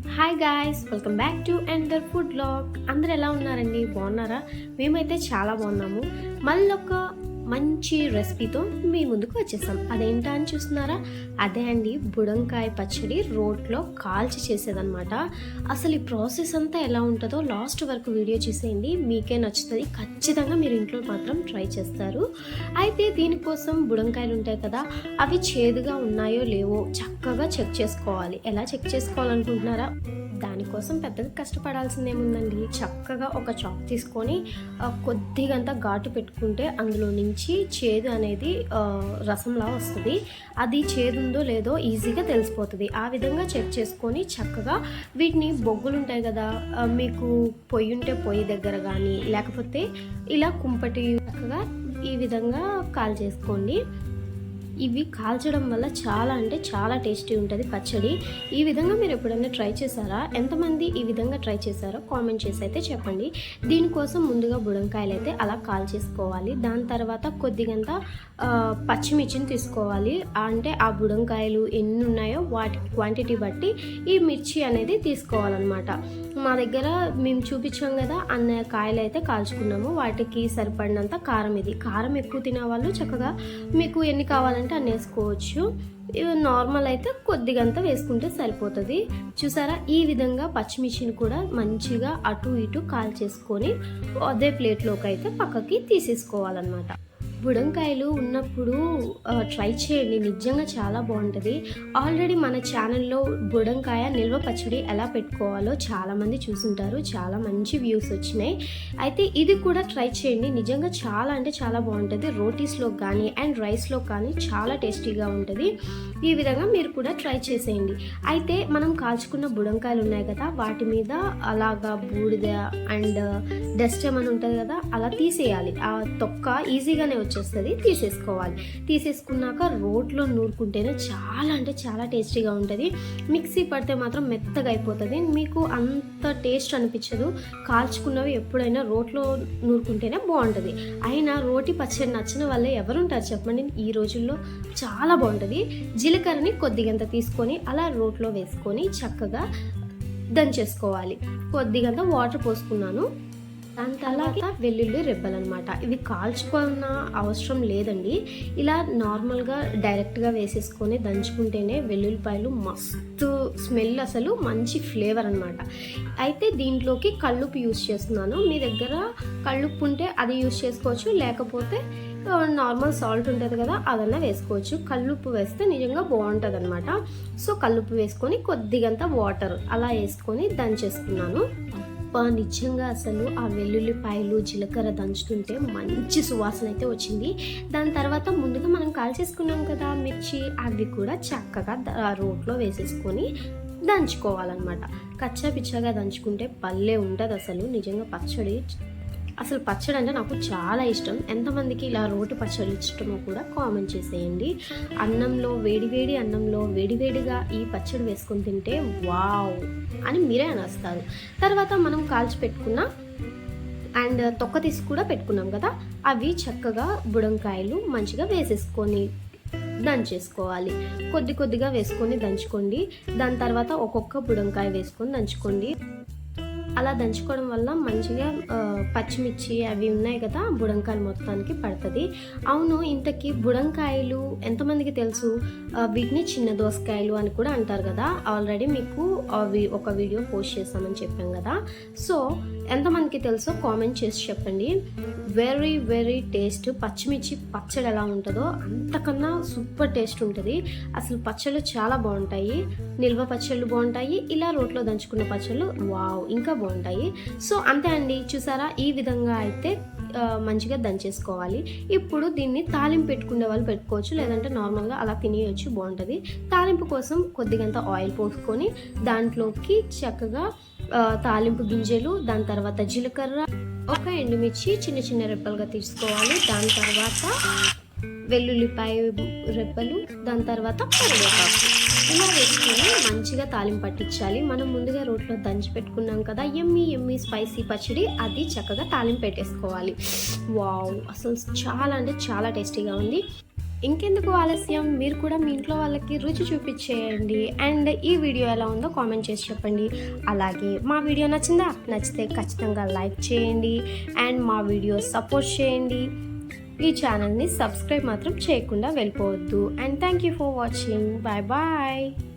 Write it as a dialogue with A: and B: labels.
A: Hi guys, welcome back to another food vlog. అందరు ఎలా ఉన్నారండి? బాగున్నారా? మేమైతే చాలా బాగున్నాము. మళ్ళొక మంచి రెసిపీతో మీ ముందుకు వచ్చేసాం. అదేంటా అని చూస్తున్నారా? అదే అండి, బుడంకాయ పచ్చడి రోట్లో కాల్చి చేసేదన్నమాట. అసలు ఈ ప్రాసెస్ అంతా ఎలా ఉంటుందో లాస్ట్ వరకు వీడియో చూసేయండి, మీకే నచ్చుతుంది. ఖచ్చితంగా మీరు ఇంట్లో మాత్రం ట్రై చేస్తారు. అయితే దీనికోసం బుడంకాయలు ఉంటాయి కదా, అవి చేదుగా ఉన్నాయో లేవో చక్కగా చెక్ చేసుకోవాలి. ఎలా చెక్ చేసుకోవాలనుకుంటున్నారా? దానికోసం పెద్దగా కష్టపడాల్సిందేముందండి. చక్కగా ఒక చాక్ తీసుకొని కొద్దిగంత ఘాటు పెట్టుకుంటే అందులో నుంచి చేదు అనేది రసంలా వస్తుంది. అది చేదు ఉందో లేదో ఈజీగా తెలిసిపోతుంది. ఆ విధంగా చెక్ చేసుకొని చక్కగా వీటిని బొగ్గులు ఉంటాయి కదా, మీకు పొయ్యి ఉంటే పొయ్యి దగ్గర కానీ లేకపోతే ఇలా కుంపటి చక్కగా ఈ విధంగా కాల్ చేసుకోండి. ఇవి కాల్చడం వల్ల చాలా అంటే చాలా టేస్టీ ఉంటుంది పచ్చడి. ఈ విధంగా మీరు ఎప్పుడైనా ట్రై చేశారా? ఎంతమంది ఈ విధంగా ట్రై చేశారో కామెంట్ చేసి అయితే చెప్పండి. దీనికోసం ముందుగా బుడంకాయలు అయితే అలా కాల్ చేసుకోవాలి. దాని తర్వాత కొద్దిగంత పచ్చిమిర్చిని తీసుకోవాలి. అంటే ఆ బుడంకాయలు ఎన్ని ఉన్నాయో వాటి క్వాంటిటీ బట్టి ఈ మిర్చి అనేది తీసుకోవాలన్నమాట. మా దగ్గర మేము చూపించాం కదా అన్న కాయలు అయితే కాల్చుకున్నాము. వాటికి సరిపడినంత కారం, ఇది కారం ఎక్కువ తినేవాళ్ళు చక్కగా మీకు ఎన్ని కావాలంటే అన్ని వేసుకోవచ్చు. నార్మల్ అయితే కొద్దిగంత వేసుకుంటే సరిపోతుంది. చూసారా? ఈ విధంగా పచ్చిమిర్చిని కూడా మంచిగా అటు ఇటు కాల్ చేసుకొని అదే ప్లేట్లోకి అయితే పక్కకి తీసేసుకోవాలన్నమాట. బుడంకాయలు ఉన్నప్పుడు ట్రై చేయండి, నిజంగా చాలా బాగుంటుంది. ఆల్రెడీ మన ఛానల్లో బుడంకాయ నిల్వ పచ్చడి ఎలా పెట్టుకోవాలో చాలామంది చూసుంటారు. చాలా మంచి వ్యూస్ వచ్చినాయి. అయితే ఇది కూడా ట్రై చేయండి, నిజంగా చాలా అంటే చాలా బాగుంటుంది. రోటీస్లో కానీ అండ్ రైస్లో కానీ చాలా టేస్టీగా ఉంటుంది. ఈ విధంగా మీరు కూడా ట్రై చేసేయండి. అయితే మనం కాల్చుకున్న బుడంకాయలు ఉన్నాయి కదా, వాటి మీద అలాగా బూడిద అండ్ డస్ట్ ఏమైనా ఉంటుంది కదా, అలా తీసేయాలి. ఆ తొక్క ఈజీగానే వచ్చేస్తుంది, తీసేసుకోవాలి. తీసేసుకున్నాక రోట్లో నూరుకుంటేనే చాలా అంటే చాలా టేస్టీగా ఉంటుంది. మిక్సీ పడితే మాత్రం మెత్తగా అయిపోతుంది, మీకు అంత టేస్ట్ అనిపించదు. కాల్చుకున్నవి ఎప్పుడైనా రోట్లో నూరుకుంటేనే బాగుంటుంది. అయినా రోటి పచ్చడి నచ్చిన వాళ్ళే ఎవరుంటారు చెప్పండి? ఈ రోజుల్లో చాలా బాగుంటుంది. జీలకర్రని కొద్దిగంత తీసుకొని అలా రోట్లో వేసుకొని చక్కగా దంచేసుకోవాలి. కొద్దిగంత వాటర్ పోసుకున్నాను. దాని తర్వాత వెల్లుల్లి రెబ్బలు అనమాట. ఇవి కాల్చుకున్న అవసరం లేదండి, ఇలా నార్మల్గా డైరెక్ట్గా వేసేసుకొని దంచుకుంటేనే వెల్లుల్లిపాయలు మస్తు స్మెల్, అసలు మంచి ఫ్లేవర్ అనమాట. అయితే దీంట్లోకి కల్లుప్పు యూస్ చేస్తున్నాను. మీ దగ్గర కల్లుప్పు ఉంటే అది యూస్ చేసుకోవచ్చు, లేకపోతే నార్మల్ సాల్ట్ ఉంటుంది కదా అదన్నా వేసుకోవచ్చు. కల్లుప్పు వేస్తే నిజంగా బాగుంటుంది అనమాట. సో కల్లుప్పు వేసుకొని కొద్దిగంత వాటర్ అలా వేసుకొని దంచేసుకున్నాను. నిజంగా అసలు ఆ వెల్లుల్లిపాయలు జీలకర్ర దంచుతుంటే మంచి సువాసన అయితే వచ్చింది. దాని తర్వాత ముందుగా మనం కాల్చేసుకున్నాం కదా మిర్చి, అవి కూడా చక్కగా రోట్లో వేసేసుకొని దంచుకోవాలన్నమాట. కచ్చా పిచ్చాగా దంచుకుంటే భలే ఉంటుంది అసలు నిజంగా పచ్చడి. అసలు పచ్చడి అంటే నాకు చాలా ఇష్టం. ఎంతమందికి ఇలా రోటి పచ్చడి ఇష్టమో కూడా కామెంట్ చేసేయండి. అన్నంలో వేడివేడి అన్నంలో వేడివేడిగా ఈ పచ్చడి వేసుకొని తింటే వావ్ అని మీరే అనేస్తారు. తర్వాత మనం కాల్చి పెట్టుకున్న అండ్ తొక్క తీసి కూడా పెట్టుకున్నాం కదా, అవి చక్కగా బుడంకాయలు మంచిగా వేసేసుకొని దంచేసుకోవాలి. కొద్ది కొద్దిగా వేసుకొని దంచుకోండి. దాని తర్వాత ఒక్కొక్క బుడంకాయ వేసుకొని దంచుకోండి. అలా దంచుకోవడం వల్ల మంచిగా పచ్చిమిర్చి అవి ఉన్నాయి కదా బుడంకాయలు మొత్తానికి పడుతుంది. అవును, ఇంతకీ బుడంకాయలు ఎంతమందికి తెలుసు? వీటిని చిన్న దోసకాయలు అని కూడా అంటారు కదా. ఆల్రెడీ మీకు అవి ఒక వీడియో పోస్ట్ చేస్తామని చెప్పాం కదా. సో ఎంతమందికి తెలుసో కామెంట్ చేసి చెప్పండి. Very very taste. పచ్చిమిర్చి పచ్చడి ఎలా ఉంటుందో అంతకన్నా సూపర్ టేస్ట్ ఉంటుంది. అసలు పచ్చళ్ళు చాలా బాగుంటాయి. నిల్వ పచ్చళ్ళు బాగుంటాయి, ఇలా రోట్లో దంచుకున్న పచ్చళ్ళు వావ్ ఇంకా బాగుంటాయి. సో అంతే అండి, చూసారా? ఈ విధంగా అయితే మంచిగా దంచేసుకోవాలి. ఇప్పుడు దీన్ని తాలింపు పెట్టుకునే వాళ్ళు పెట్టుకోవచ్చు, లేదంటే నార్మల్గా అలా తినేయచ్చు, బాగుంటుంది. తాలింపు కోసం కొద్దిగంత ఆయిల్ పోసుకొని దాంట్లోకి చక్కగా తాలింపు గింజలు, దాని తర్వాత జీలకర్ర, ఒక ఎండుమిర్చి చిన్న చిన్న రెప్పలుగా తీసుకోవాలి. దాని తర్వాత వెల్లుల్లిపాయ రెప్పలు, దాని తర్వాత కరివేపాకు ఇలా వేసుకొని మంచిగా తాలింపు పట్టించాలి. మనం ముందుగా రోట్లో దంచి పెట్టుకున్నాం కదా ఎమ్మి ఎమ్మి స్పైసీ పచ్చడి, అది చక్కగా తాలింపు పెట్టేసుకోవాలి. వావ్, అసలు చాలా అంటే చాలా టేస్టీగా ఉంది. ఇంకెందుకు ఆలస్యం, మీరు కూడా మీ ఇంట్లో వాళ్ళకి రుచి చూపించేయండి. అండ్ ఈ వీడియో ఎలా ఉందో కామెంట్ చేసి చెప్పండి. అలాగే మా వీడియో నచ్చితే ఖచ్చితంగా లైక్ చేయండి అండ్ మా వీడియో సపోర్ట్ చేయండి. ఈ ఛానల్ని సబ్స్క్రైబ్ మాత్రం చేయకుండా వెళ్ళిపోవద్దు. And thank you for watching. Bye bye.